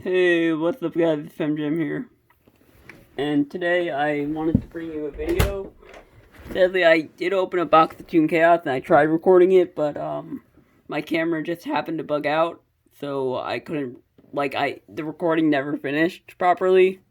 Hey, what's up guys, it's Jim here. And today I wanted to bring you a video. Sadly, I did open a box of Toon Chaos and I tried recording it, but my camera just happened to bug out. So I couldn't, the recording never finished properly.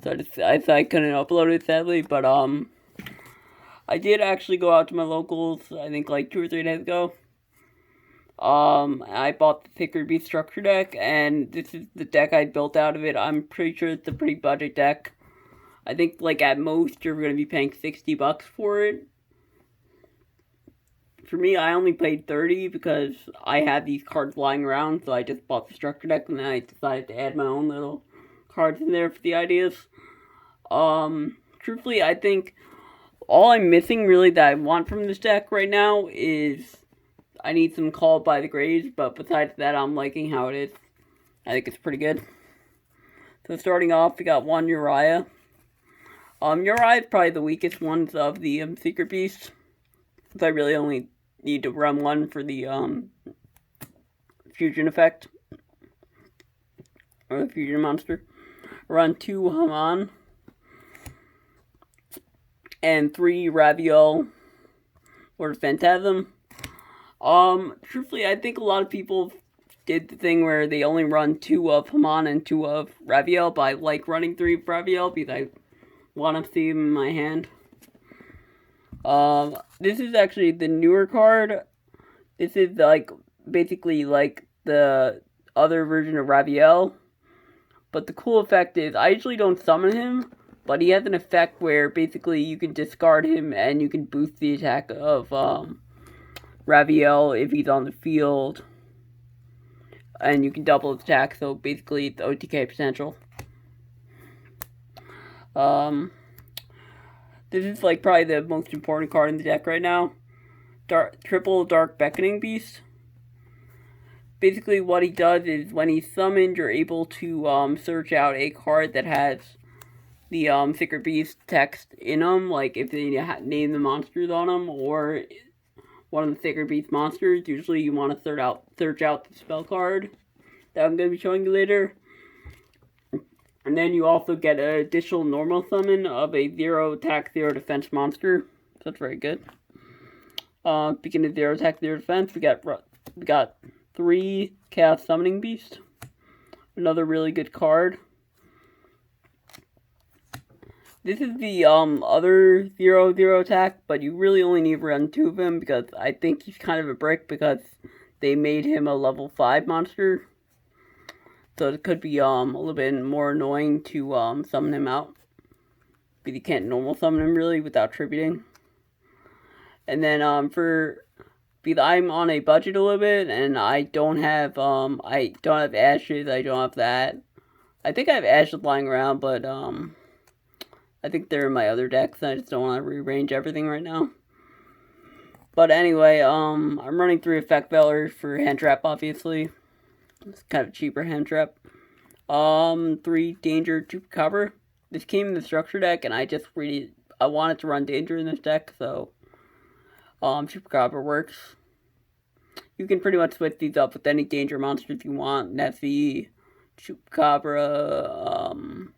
So I couldn't upload it sadly, but I did actually go out to my locals, I think like 2 or 3 days ago. I bought the Thicker Beast structure deck, and this is the deck I built out of it. I'm pretty sure it's a pretty budget deck. I think, like, at most, you're going to be paying $60 for it. For me, I only paid $30 because I had these cards lying around, so I just bought the structure deck, and then I decided to add my own little cards in there for the ideas. Truthfully, I think all I'm missing, really, that I want from this deck right now is I need some Called by the Graves, but besides that, I'm liking how it is. I think it's pretty good. So starting off, we got one Yugioh. Yugioh is probably the weakest ones of the Secret Beasts. Because I really only need to run one for the fusion effect. Or the fusion monster. Run 2 Haman. And 3 Raviel. Or Phantasm. Truthfully, I think a lot of people did the thing where they only run 2 of Haman and 2 of Raviel, but I like running 3 of Raviel because I want to see them in my hand. This is actually the newer card. This is basically the other version of Raviel. But the cool effect is, I usually don't summon him, but he has an effect where basically you can discard him and you can boost the attack of, Raviel if he's on the field, and you can double his attack, so basically it's OTK potential. This is probably the most important card in the deck right now. Triple Dark Beckoning Beast. Basically what he does is when he's summoned, you're able to search out a card that has the Secret Beast text in them, like if they name the monsters on them, or one of the Thicker Beast monsters. Usually you want to search out the spell card that I'm going to be showing you later. And then you also get an additional normal summon of a 0 attack, 0 defense monster. So that's very good. Speaking of 0 attack, 0 defense, we got 3 Chaos Summoning Beast. Another really good card. This is the other 0/0 attack, but you really only need to run 2 of him because I think he's kind of a brick because they made him a level 5 monster. So it could be a little bit more annoying to summon him out. But you can't normal summon him really without tributing. And then because I'm on a budget a little bit and I don't have ashes, I don't have that. I think I have ashes lying around, but I think they're in my other decks, and I just don't want to rearrange everything right now. But anyway, I'm running 3 Effect Veilers for Hand Trap, obviously. It's kind of a cheaper hand trap. 3 Danger Chupacabra. This came in the structure deck, and I wanted to run Danger in this deck, so Chupacabra works. You can pretty much switch these up with any Danger monsters you want. Nessie, Chupacabra,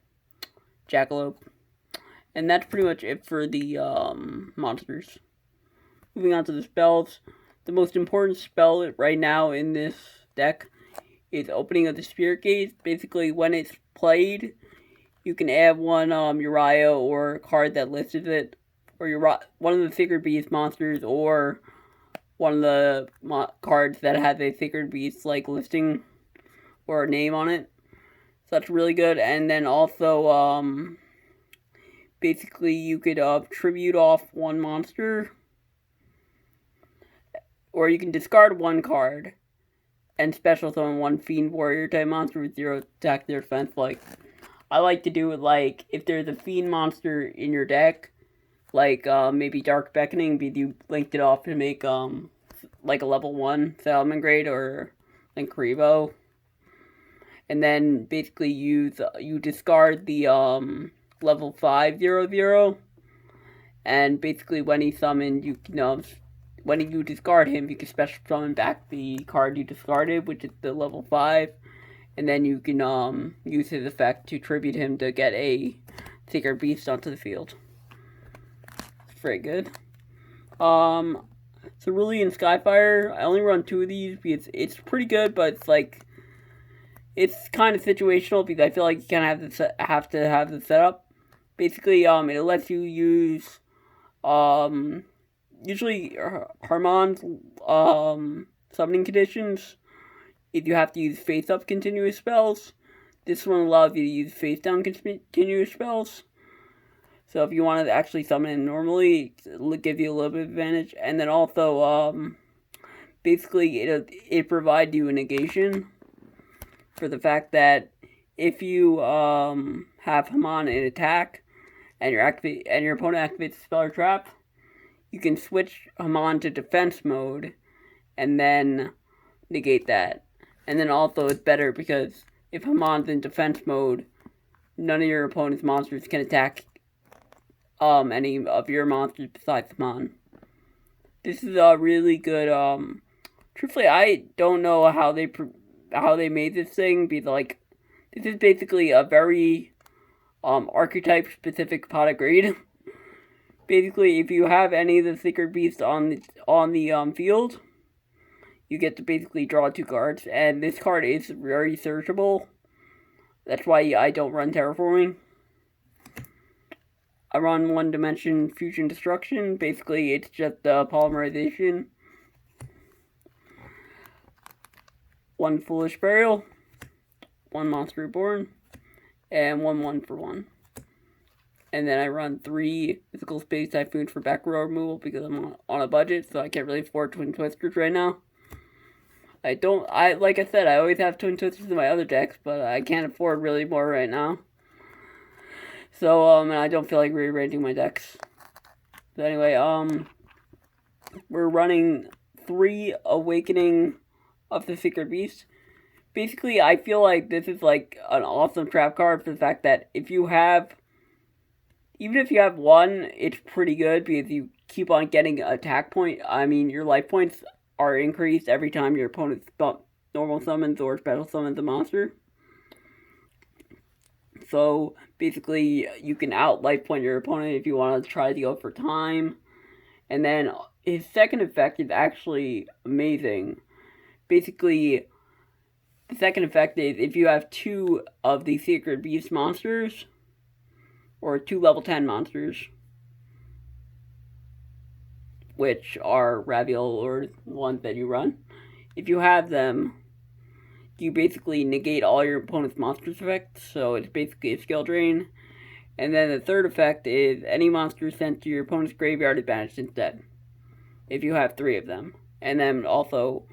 Jackalope. And that's pretty much it for the monsters. Moving on to the spells. The most important spell right now in this deck is Opening of the Spirit Gates. Basically, when it's played, you can add one Yugioh or a card that lists it, or one of the Thicker Beast monsters, or one of the cards that has a Thicker Beast listing or a name on it. So that's really good. And then also basically, you could tribute off 1 monster, or you can discard 1 card and special summon 1 Fiend Warrior type monster with 0 attack, 0 defense. I like to do it if there's a Fiend monster in your deck, maybe Dark Beckoning, but you linked it off to make a level 1 Salamangreat or Karibo. And then basically you discard the level 5 0/0, and basically when he's summoned, when you discard him, you can special summon back the card you discarded, which is the level 5, and then you can use his effect to tribute him to get a Seacret Beast onto the field. It's very good. Cerulean Skyfire, I only run 2 of these because it's pretty good, but it's like, it's kind of situational because I feel like you kind of have to have the setup. Basically, it lets you use, usually Harmon's, summoning conditions. If you have to use face-up continuous spells, this one allows you to use face-down continuous spells. So if you want to actually summon it normally, it gives you a little bit of advantage. And then also, basically, it provides you a negation for the fact that if you have Hamon in attack and your opponent activates a spell or trap, you can switch Hamon to defense mode and then negate that. And then also it's better because if Hamon's in defense mode, none of your opponent's monsters can attack any of your monsters besides Hamon. This is a really good. Truthfully, I don't know how they made this thing. Because like, this is basically a very archetype specific pot of greed. Basically, if you have any of the Seacret Beasts on the field, you get to basically draw 2 cards, and this card is very searchable. That's why I don't run Terraforming. I run 1 Dimension Fusion Destruction. Basically, it's just polymerization. 1 Foolish Burial, 1 Monster Reborn, and 1/1 for 1. And then I run 3 Physical Space Typhoons for back row removal because I'm on a budget, so I can't really afford Twin Twisters right now. Like I said, I always have Twin Twisters in my other decks, but I can't afford really more right now. So, and I don't feel like rearranging my decks. So anyway, we're running 3 Awakening of the Seacret Beast. Basically, I feel like this is like an awesome trap card for the fact that even if you have 1, it's pretty good because you keep on getting attack point. I mean, your life points are increased every time your opponent normal summons or special summons a monster. So basically, you can out life point your opponent if you want to try to go for time. And then his second effect is actually amazing. Basically, the second effect is if you have 2 of the Seacret Beast monsters, or 2 level 10 monsters, which are Raviel or ones that you run. If you have them, you basically negate all your opponent's monsters effects, so it's basically a skill drain. And then the third effect is any monster sent to your opponent's graveyard is banished instead, if you have 3 of them. And then also,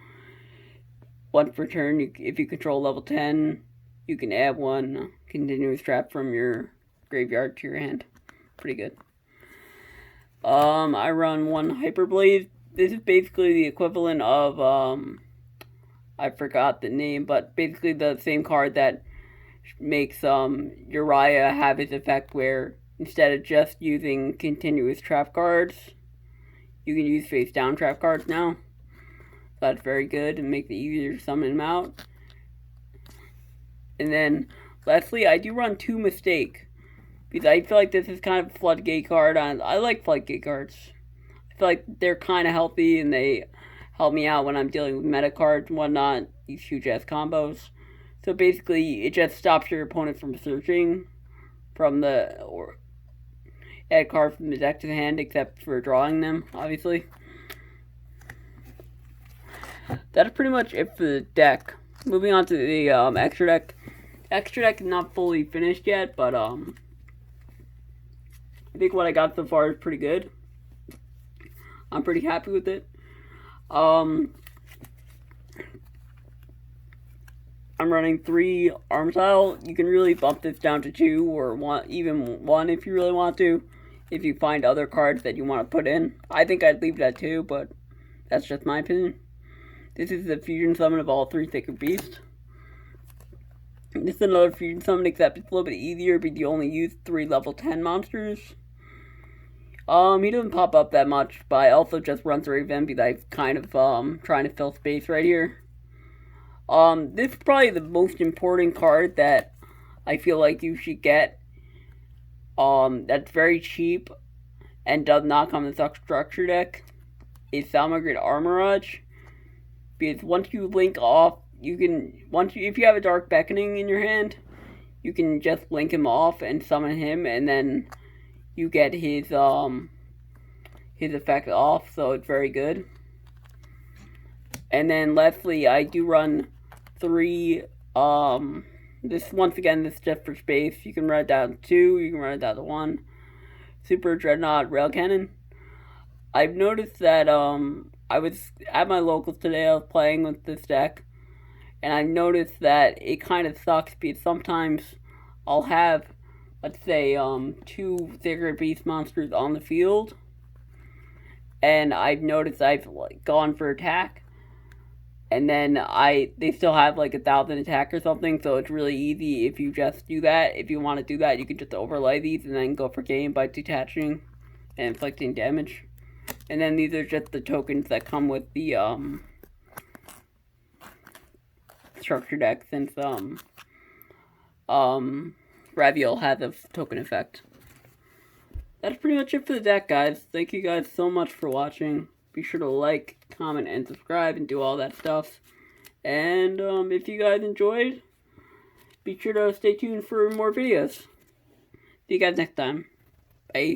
once per turn, if you control level 10, you can add 1 continuous trap from your graveyard to your hand. Pretty good. I run 1 Hyperblaze. This is basically the equivalent of, I forgot the name, but basically the same card that makes, Uriah have his effect where instead of just using continuous trap cards, you can use face down trap cards now. That's very good and makes it easier to summon them out. And then, lastly, I do run 2 Mistake. Because I feel like this is kind of a floodgate card. I like floodgate cards. I feel like they're kind of healthy and they help me out when I'm dealing with meta cards and whatnot. These huge ass combos. So basically, it just stops your opponent from searching or add cards from the deck to the hand, except for drawing them, obviously. That's pretty much it for the deck. Moving on to the extra deck. Extra deck is not fully finished yet, but I think what I got so far is pretty good. I'm pretty happy with it. I'm running 3 Armstyle. You can really bump this down to 2 or even 1 if you really want to. If you find other cards that you want to put in. I think I'd leave it at 2, but that's just my opinion. This is the fusion summon of all 3 Seacret Beasts. This is another fusion summon, except it's a little bit easier because you only use 3 level 10 monsters. He doesn't pop up that much, but I also just run through him because I'm kind of trying to fill space right here. This is probably the most important card that I feel like you should get. That's very cheap and does not come in the structure deck. Is Salmagrid Armorage. Because once you link off, if you have a Dark Beckoning in your hand, you can just link him off and summon him, and then you get his effect off, so it's very good. And then lastly, I do run 3, this is just for space. You can run it down to 2, you can run it down to 1. Super Dreadnought Rail Cannon. I've noticed that, I was at my locals today, I was playing with this deck, and I noticed that it kind of sucks because sometimes I'll have, let's say, 2 Sacred Beast monsters on the field, and I've noticed I've gone for attack, and then they still have like 1,000 attack or something, so it's really easy if you just do that. If you want to do that, you can just overlay these and then go for game by detaching and inflicting damage. And then these are just the tokens that come with the structure deck, since Raviel has a token effect. That's pretty much it for the deck, guys. Thank you guys so much for watching. Be sure to like, comment, and subscribe, and do all that stuff. And if you guys enjoyed, be sure to stay tuned for more videos. See you guys next time. Bye.